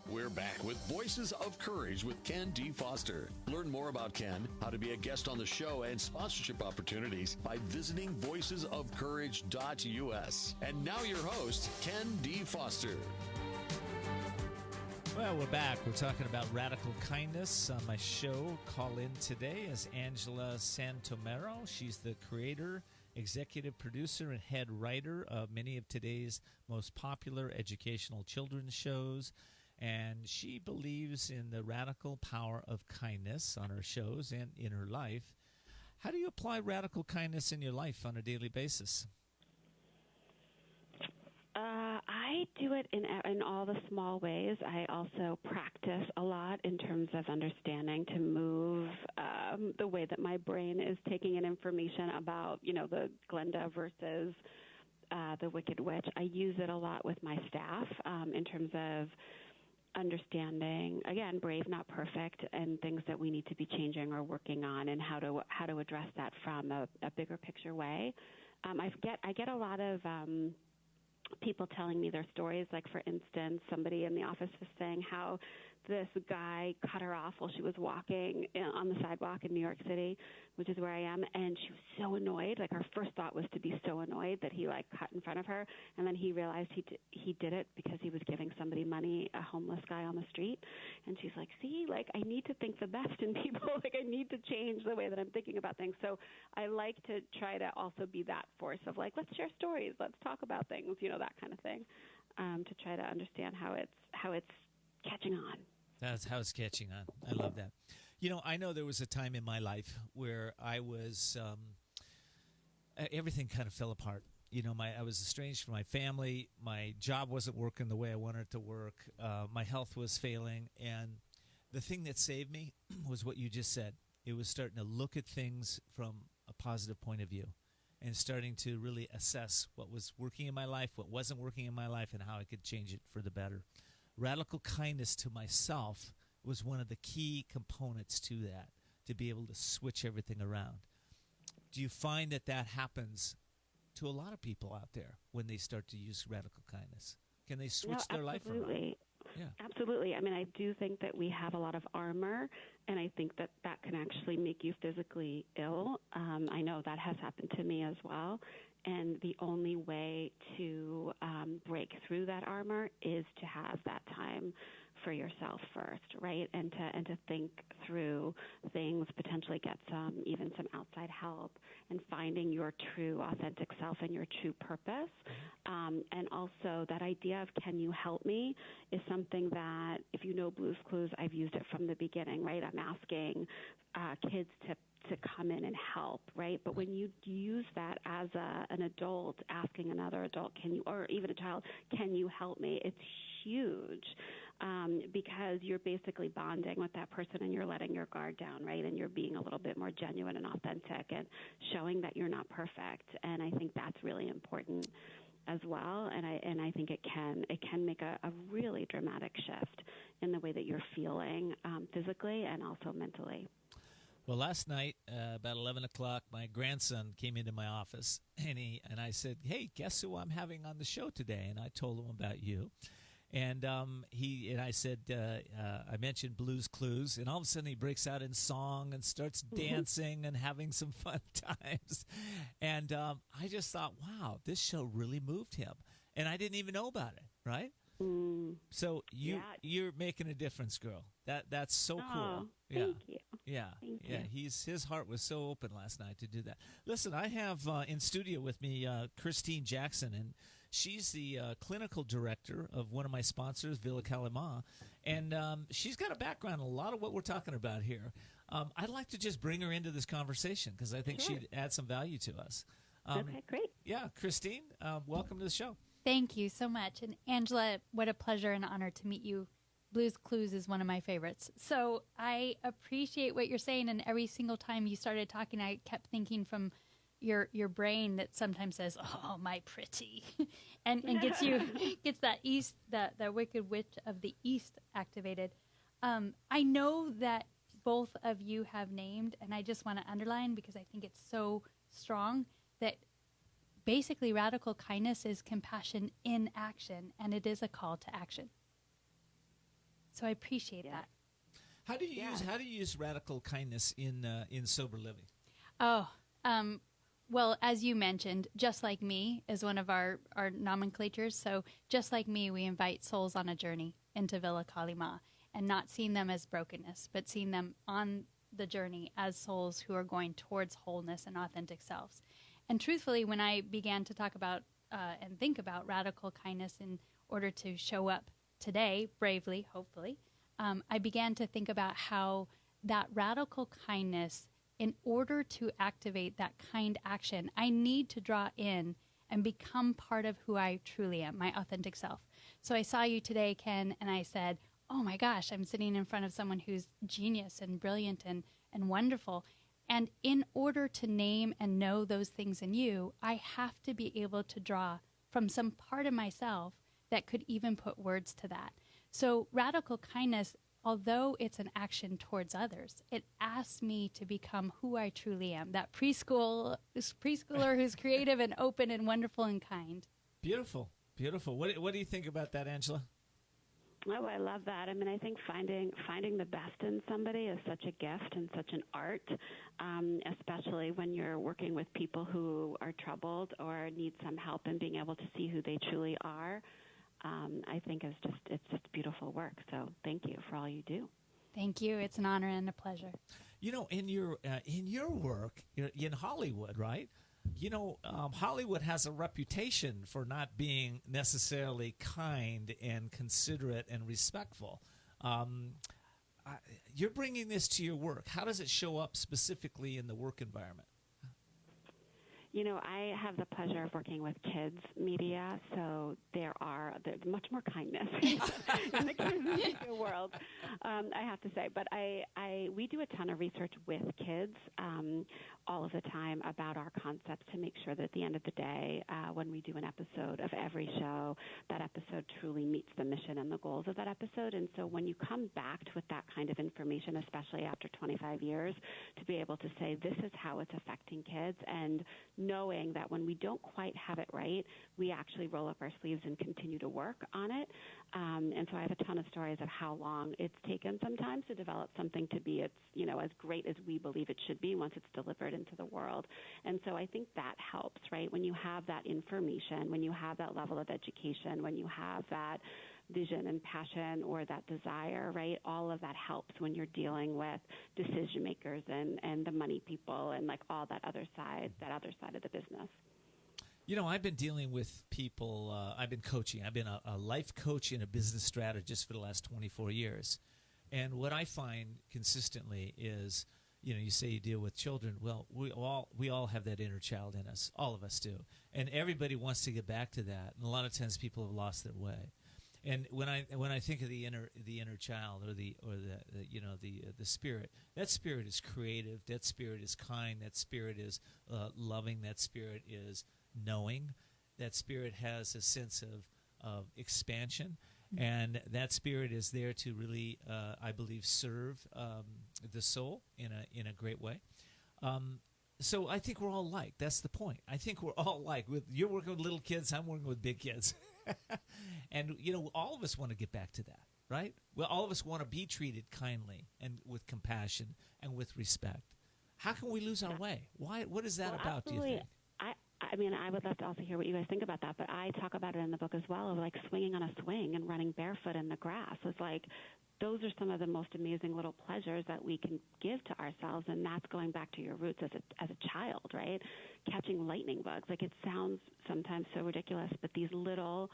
We're back with Voices of Courage with Ken D. Foster. Learn more about Ken, how to be a guest on the show, and sponsorship opportunities by visiting voicesofcourage.us. And now your host, Ken D. Foster. Well, we're back. We're talking about radical kindness. On my show, call in today is Angela Santomero. She's the creator, executive producer, and head writer of many of today's most popular educational children's shows. And she believes in the radical power of kindness on her shows and in her life. How do you apply radical kindness in your life on a daily basis? I do it in all the small ways. I also practice a lot in terms of understanding to move the way that my brain is taking in information about, the Glenda versus the Wicked Witch. I use it a lot with my staff in terms of understanding, again, brave, not perfect, and things that we need to be changing or working on, and how to address that from a bigger picture way. I get a lot of people telling me their stories. Like, for instance, somebody in the office was saying how this guy cut her off while she was walking on the sidewalk in New York City, which is where I am, and she was so annoyed. Like, her first thought was to be so annoyed that he, cut in front of her, and then he realized he did it because he was giving somebody money, a homeless guy on the street. And she's like, see, I need to think the best in people. I need to change the way that I'm thinking about things. So I like to try to also be that force of, let's share stories, let's talk about things, that kind of thing, to try to understand how it's catching on. That's how it's catching on. I love that. I know there was a time in my life where I was, everything kind of fell apart. I was estranged from my family. My job wasn't working the way I wanted it to work. My health was failing. And the thing that saved me was what you just said. It was starting to look at things from a positive point of view and starting to really assess what was working in my life, what wasn't working in my life, and how I could change it for the better. Radical kindness to myself was one of the key components to that, to be able to switch everything around. Do you find that happens to a lot of people out there when they start to use radical kindness? Can they switch their life around? Yeah. Absolutely. I do think that we have a lot of armor, and I think that can actually make you physically ill. I know that has happened to me as well. And the only way to break through that armor is to have that time for yourself first, right? And to think through things, potentially get even some outside help, and finding your true authentic self and your true purpose. And also that idea of can you help me is something that, if you know Blue's Clues, I've used it from the beginning, right? I'm asking kids to come in and help, right? But when you use that as an adult, asking another adult, or even a child, can you help me? It's huge, because you're basically bonding with that person, and you're letting your guard down, right? And you're being a little bit more genuine and authentic and showing that you're not perfect. And I think that's really important as well. And I think it can make a really dramatic shift in the way that you're feeling physically and also mentally. Well, last night, about 11 o'clock, my grandson came into my office, and I said, "Hey, guess who I'm having on the show today?" And I told him about you. And I said, I mentioned Blues Clues, and all of a sudden he breaks out in song and starts dancing and having some fun times. And I just thought, wow, this show really moved him. And I didn't even know about it, right? So you're making a difference, girl. That's so cool. Thank you. Yeah. Thank Yeah. you. His heart was so open last night to do that. Listen, I have in studio with me Kristine Jackson, and she's the clinical director of one of my sponsors, Villa Kalima, and she's got a background in a lot of what we're talking about here. I'd like to just bring her into this conversation because I think she'd add some value to us. Okay, great. Yeah, Kristine, welcome to the show. Thank you so much. And Angela, what a pleasure and honor to meet you. Blues Clues is one of my favorites. So I appreciate what you're saying, and every single time you started talking, I kept thinking from your brain that sometimes says, "Oh, my pretty," and gets that wicked witch of the East activated. I know that both of you have named, and I just want to underline because I think it's so strong, that basically radical kindness is compassion in action, and it is a call to action. So I appreciate that. How do you use radical kindness in sober living? Well, as you mentioned, Just Like Me is one of our nomenclatures. So Just Like Me, we invite souls on a journey into Villa Kalima, and not seeing them as brokenness, but seeing them on the journey as souls who are going towards wholeness and authentic selves. And truthfully, when I began to talk about and think about radical kindness in order to show up today, bravely, hopefully, I began to think about how that radical kindness, in order to activate that kind action, I need to draw in and become part of who I truly am, my authentic self. So I saw you today, Ken, and I said, oh my gosh, I'm sitting in front of someone who's genius and brilliant and wonderful. And in order to name and know those things in you, I have to be able to draw from some part of myself that could even put words to that. So radical kindness, although it's an action towards others, it asks me to become who I truly am, that preschooler who's creative and open and wonderful and kind. Beautiful, beautiful. What do you think about that, Angela? Oh, I love that. I mean, I think finding the best in somebody is such a gift and such an art, especially when you're working with people who are troubled or need some help in being able to see who they truly are. I think it's just beautiful work. So thank you for all you do. Thank you. It's an honor and a pleasure. You know, in your work in Hollywood, right? You know, Hollywood has a reputation for not being necessarily kind and considerate and respectful. You're bringing this to your work. How does it show up specifically in the work environment? You know, I have the pleasure of working with kids media, so there's much more kindness in the kids media world, I have to say. But we do a ton of research with kids all of the time about our concepts to make sure that at the end of the day, when we do an episode of every show, that episode truly meets the mission and the goals of that episode. And so when you come back with that kind of information, especially after 25 years, to be able to say this is how it's affecting kids, and knowing that when we don't quite have it right, we actually roll up our sleeves and continue to work on it. And so I have a ton of stories of how long it's taken sometimes to develop something to be as great as we believe it should be once it's delivered into the world. And so I think that helps, right? When you have that information, when you have that level of education, when you have that vision and passion or that desire, right? All of that helps when you're dealing with decision makers and the money people and like all that other side of the business. You know, I've been dealing with people, I've been coaching. I've been a life coach and a business strategist for the last 24 years. And what I find consistently is, you know, you say you deal with children. Well, we all have that inner child in us. All of us do. And everybody wants to get back to that. And a lot of times people have lost their way. And when I think of the inner child or the spirit, that spirit is creative. That spirit is kind. That spirit is loving. That spirit is knowing. that spirit has a sense of expansion, and that spirit is there to really, I believe, serve the soul in a great way. So I think we're all alike. That's the point. I think we're all alike. You're working with little kids. I'm working with big kids. And, all of us want to get back to that, right? Well, all of us want to be treated kindly and with compassion and with respect. How can we lose our way? Why? What is that about, absolutely. do you think? I mean, I would love to also hear what you guys think about that, but I talk about it in the book as well, of like swinging on a swing and running barefoot in the grass. It's like those are some of the most amazing little pleasures that we can give to ourselves, and that's going back to your roots as a child, right? Catching lightning bugs. Like, it sounds sometimes so ridiculous, but these little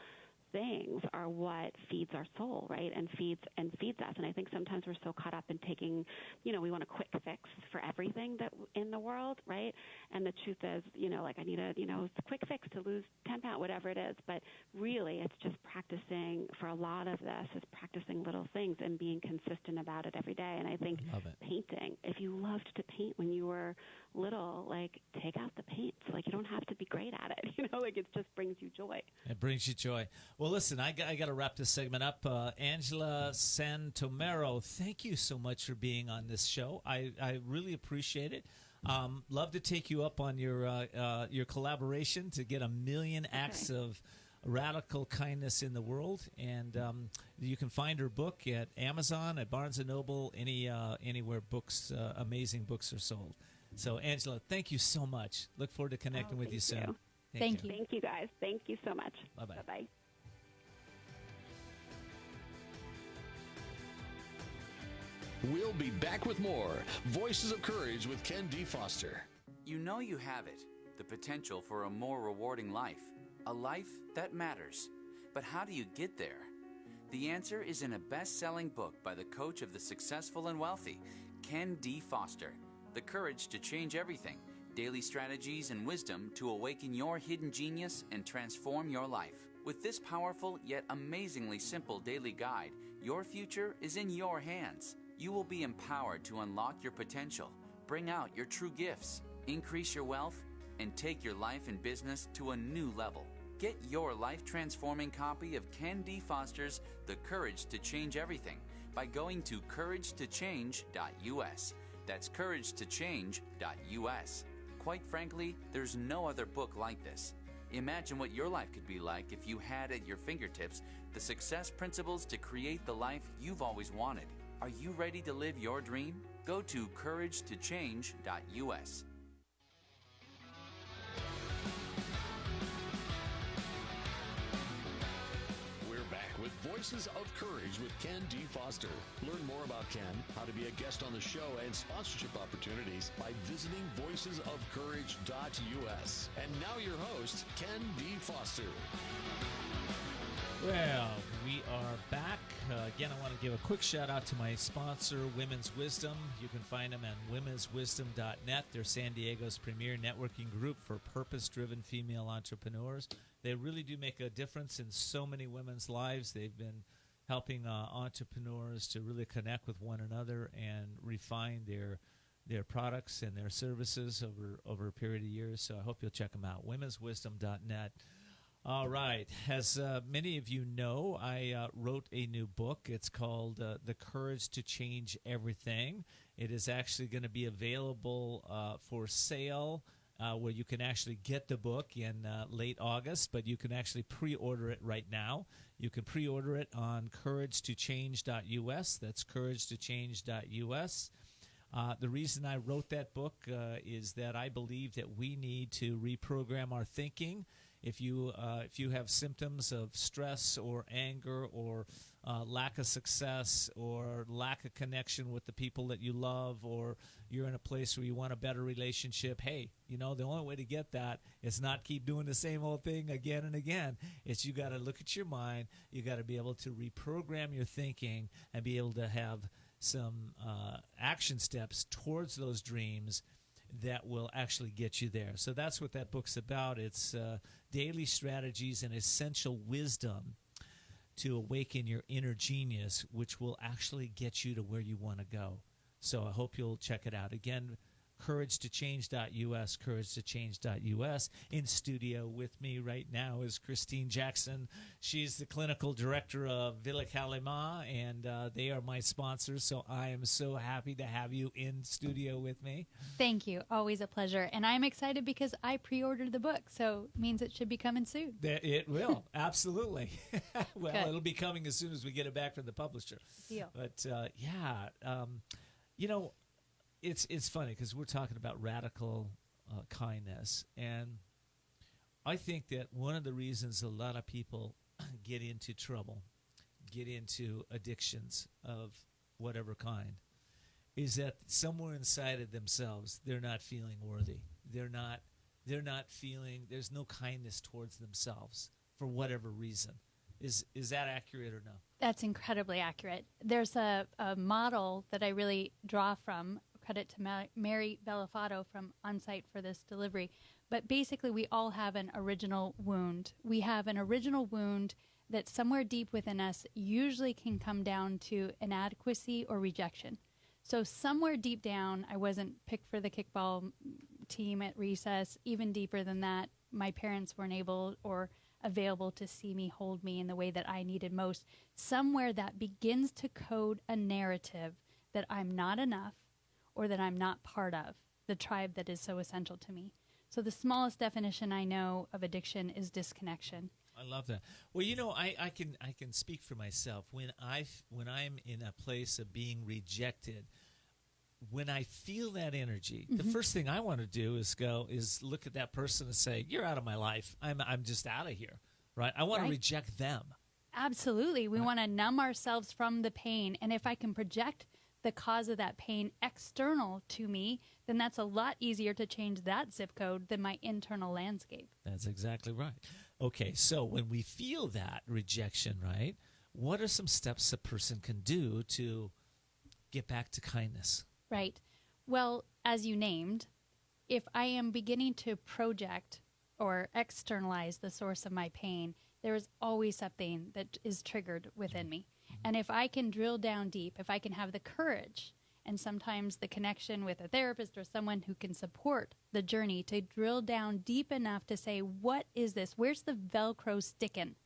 things are what feeds our soul, right? And feeds us. And I think sometimes we're so caught up in taking, we want a quick fix for everything that in the world, right? And the truth is, I need a quick fix to lose 10 pounds, whatever it is. But really, it's just practicing. For a lot of this is practicing little things and being consistent about it every day. And I think painting. If you loved to paint when you were little, like, take out the paints. Like, you don't have to be great at it. Like, it just brings you joy. It brings you joy. Well, listen, I got to wrap this segment up. Angela Santomero, thank you so much for being on this show. I really appreciate it. Love to take you up on your collaboration to get 1 million acts of radical kindness in the world. And you can find her book at Amazon, at Barnes & Noble, anywhere amazing books are sold. So, Angela, thank you so much. Look forward to connecting with you soon. Thank you. Thank you, guys. Thank you so much. Bye-bye. Bye-bye. We'll be back with more Voices of Courage with Ken D. Foster. You know you have it, the potential for a more rewarding life, a life that matters. But how do you get there? The answer is in a best-selling book by the coach of the successful and wealthy, Ken D. Foster, The Courage to Change Everything, Daily Strategies and Wisdom to Awaken Your Hidden Genius and Transform Your Life. With this powerful yet amazingly simple daily guide, your future is in your hands. You will be empowered to unlock your potential, bring out your true gifts, increase your wealth, and take your life and business to a new level. Get your life-transforming copy of Ken D. Foster's The Courage to Change Everything by going to couragetochange.us. That's couragetochange.us. Quite frankly, there's no other book like this. Imagine what your life could be like if you had at your fingertips the success principles to create the life you've always wanted. Are you ready to live your dream? Go to couragetochange.us. We're back with Voices of Courage with Ken D. Foster. Learn more about Ken, how to be a guest on the show, and sponsorship opportunities by visiting voicesofcourage.us. And now your host, Ken D. Foster. Well, we are back. Again, I want to give a quick shout out to my sponsor, Women's Wisdom. You can find them at womenswisdom.net. They're San Diego's premier networking group for purpose-driven female entrepreneurs. They really do make a difference in so many women's lives. They've been helping entrepreneurs to really connect with one another and refine their products and their services over a period of years. So I hope you'll check them out, womenswisdom.net. All right. As many of you know, I wrote a new book. It's called The Courage to Change Everything. It is actually going to be available for sale where you can actually get the book in late August, but you can actually pre-order it right now. You can pre-order it on couragetochange.us. That's couragetochange.us. The reason I wrote that book is that I believe that we need to reprogram our thinking. If you have symptoms of stress or anger or lack of success or lack of connection with the people that you love, or you're in a place where you want a better relationship, hey, the only way to get that is not keep doing the same old thing again and again. It's you got to look at your mind. You got to be able to reprogram your thinking and be able to have some action steps towards those dreams that will actually get you there. So that's what that book's about. It's daily strategies and essential wisdom to awaken your inner genius, which will actually get you to where you want to go. So I hope you'll check it out. Again, couragetochange.us, couragetochange.us. In studio with me right now is Kristine Jackson. She's the clinical director of Villa Kalima, and they are my sponsors, so I am so happy to have you in studio with me. Thank you. Always a pleasure. And I'm excited because I pre-ordered the book, so it means it should be coming soon. It will, absolutely. Well, Good. It'll be coming as soon as we get it back from the publisher. Deal. But, it's funny because we're talking about radical kindness, and I think that one of the reasons a lot of people get into trouble, get into addictions of whatever kind, is that somewhere inside of themselves they're not feeling worthy. They're not feeling. There's no kindness towards themselves for whatever reason. Is that accurate or no? That's incredibly accurate. There's a model that I really draw from. Credit to Mary Bellafato from On-Site for this delivery. But basically, we all have an original wound. We have an original wound that somewhere deep within us usually can come down to inadequacy or rejection. So somewhere deep down, I wasn't picked for the kickball team at recess. Even deeper than that, my parents weren't able or available to see me, hold me in the way that I needed most. Somewhere that begins to code a narrative that I'm not enough or that I'm not part of the tribe that is so essential to me. So the smallest definition I know of addiction is disconnection. I love that. Well, I can speak for myself. When I'm in a place of being rejected, when I feel that energy, the first thing I want to do is look at that person and say, "You're out of my life. I'm just out of here." Right? I want to reject them. Absolutely. We want to numb ourselves from the pain, and if I can project the cause of that pain external to me, then that's a lot easier to change that zip code than my internal landscape. That's exactly right. Okay, so when we feel that rejection, right, what are some steps a person can do to get back to kindness? Right. Well, as you named, if I am beginning to project or externalize the source of my pain, there is always something that is triggered within me. And if I can drill down deep, if I can have the courage and sometimes the connection with a therapist or someone who can support the journey to drill down deep enough to say, what is this? Where's the Velcro sticking?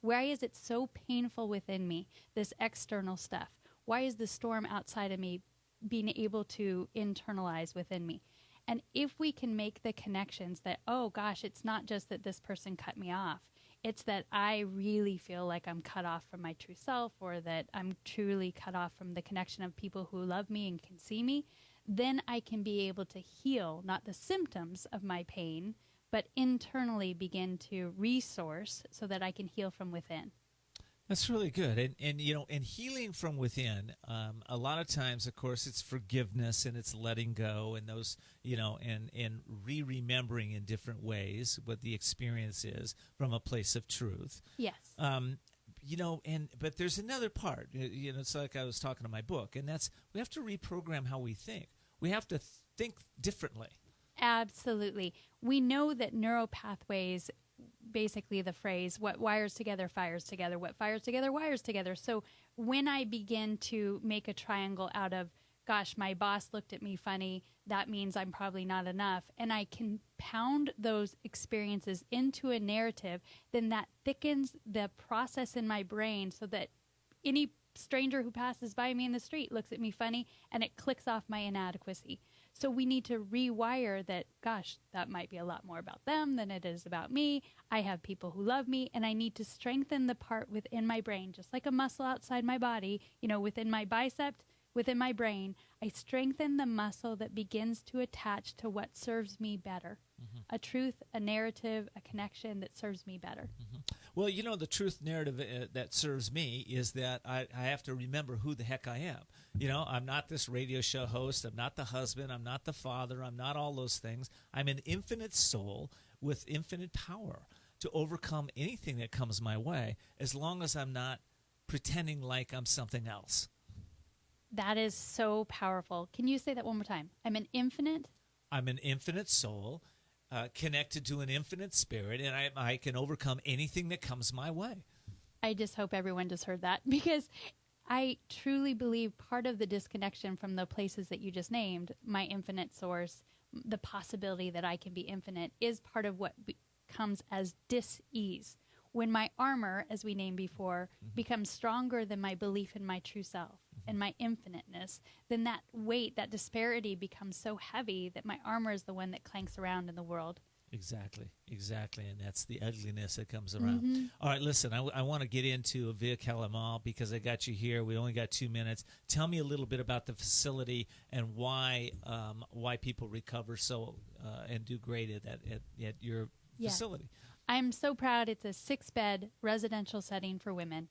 Why is it so painful within me, this external stuff? Why is the storm outside of me being able to internalize within me? And if we can make the connections that, oh gosh, it's not just that this person cut me off, it's that I really feel like I'm cut off from my true self, or that I'm truly cut off from the connection of people who love me and can see me, then I can be able to heal, not the symptoms of my pain, but internally begin to resource so that I can heal from within. That's really good. And healing from within, a lot of times, of course, it's forgiveness and it's letting go and those, and re-remembering in different ways what the experience is from a place of truth. Yes. But there's another part, it's like I was talking to my book, and that's we have to reprogram how we think. We have to think differently. Absolutely. We know that Neuro-Pathways, basically the phrase, what wires together fires together, what fires together wires together. So when I begin to make a triangle out of, gosh, my boss looked at me funny, that means I'm probably not enough, and I can pound those experiences into a narrative, then that thickens the process in my brain so that any stranger who passes by me in the street looks at me funny and it clicks off my inadequacy. So we need to rewire that, gosh, that might be a lot more about them than it is about me. I have people who love me, and I need to strengthen the part within my brain, just like a muscle outside my body, within my bicep, within my brain. I strengthen the muscle that begins to attach to what serves me better. A truth, a narrative, a connection that serves me better. Well, the truth narrative that serves me is that I have to remember who the heck I am. I'm not this radio show host. I'm not the husband. I'm not the father. I'm not all those things. I'm an infinite soul with infinite power to overcome anything that comes my way, as long as I'm not pretending like I'm something else. That is so powerful. Can you say that one more time? I'm an infinite soul connected to an infinite spirit, and I can overcome anything that comes my way. I just hope everyone just heard that, because I truly believe part of the disconnection from the places that you just named, my infinite source, the possibility that I can be infinite, is part of what comes as dis-ease. When my armor, as we named before, becomes stronger than my belief in my true self and my infiniteness, then that weight, that disparity becomes so heavy that my armor is the one that clanks around in the world. Exactly. And that's the ugliness that comes around. All right, listen, I want to get into Via Calamar because I got you here. We only got 2 minutes. Tell me a little bit about the facility and why people recover so and do great at your facility. I'm so proud. It's a 6-bed residential setting for women,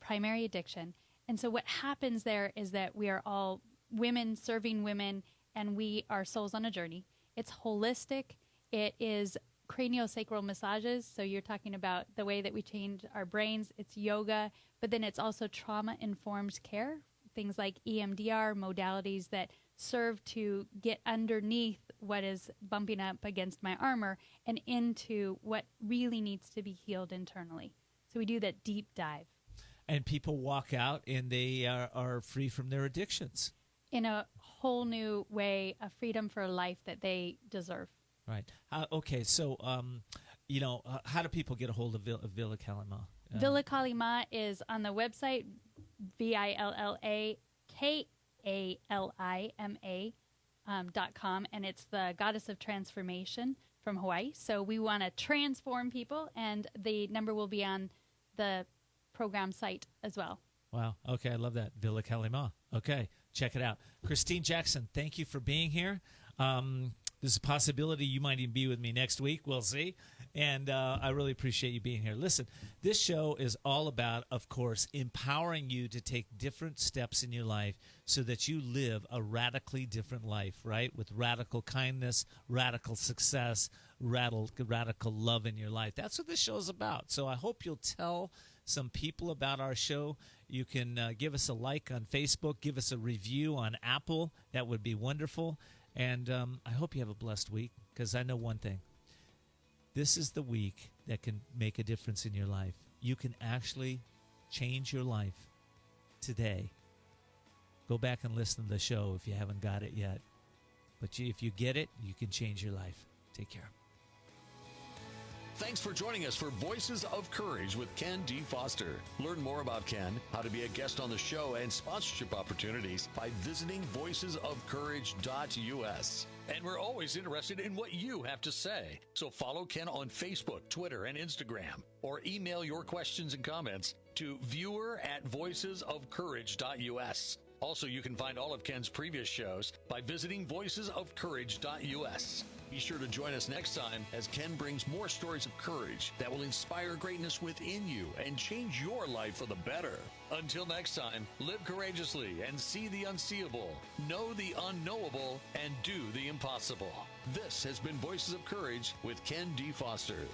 primary addiction. And so what happens there is that we are all women serving women, and we are souls on a journey. It's holistic. It is craniosacral massages. So you're talking about the way that we change our brains. It's yoga, but then it's also trauma-informed care, things like EMDR modalities that serve to get underneath what is bumping up against my armor and into what really needs to be healed internally. So we do that deep dive. And people walk out and they are free from their addictions. In a whole new way, a freedom for a life that they deserve. Right. Okay, so, how do people get a hold of Villa Calamar? Villa Calamar is on the website, VillaKalima.com, and it's the goddess of transformation from Hawaii. So we want to transform people, and the number will be on the program site as well. Wow. Okay, I love that. Villa Calamar. Okay, check it out. Kristine Jackson, thank you for being here. There's a possibility you might even be with me next week. We'll see. And I really appreciate you being here. Listen, this show is all about, of course, empowering you to take different steps in your life so that you live a radically different life, right? With radical kindness, radical success, radical love in your life. That's what this show is about. So I hope you'll tell some people about our show. You can give us a like on Facebook, give us a review on Apple. That would be wonderful. And I hope you have a blessed week, because I know one thing. This is the week that can make a difference in your life. You can actually change your life today. Go back and listen to the show if you haven't got it yet. But if you get it, you can change your life. Take care. Thanks for joining us for Voices of Courage with Ken D. Foster. Learn more about Ken, how to be a guest on the show, and sponsorship opportunities by visiting voicesofcourage.us. And we're always interested in what you have to say. So follow Ken on Facebook, Twitter, and Instagram, or email your questions and comments to viewer@voicesofcourage.us. Also, you can find all of Ken's previous shows by visiting voicesofcourage.us. Be sure to join us next time as Ken brings more stories of courage that will inspire greatness within you and change your life for the better. Until next time, live courageously and see the unseeable, know the unknowable, and do the impossible. This has been Voices of Courage with Ken D. Foster.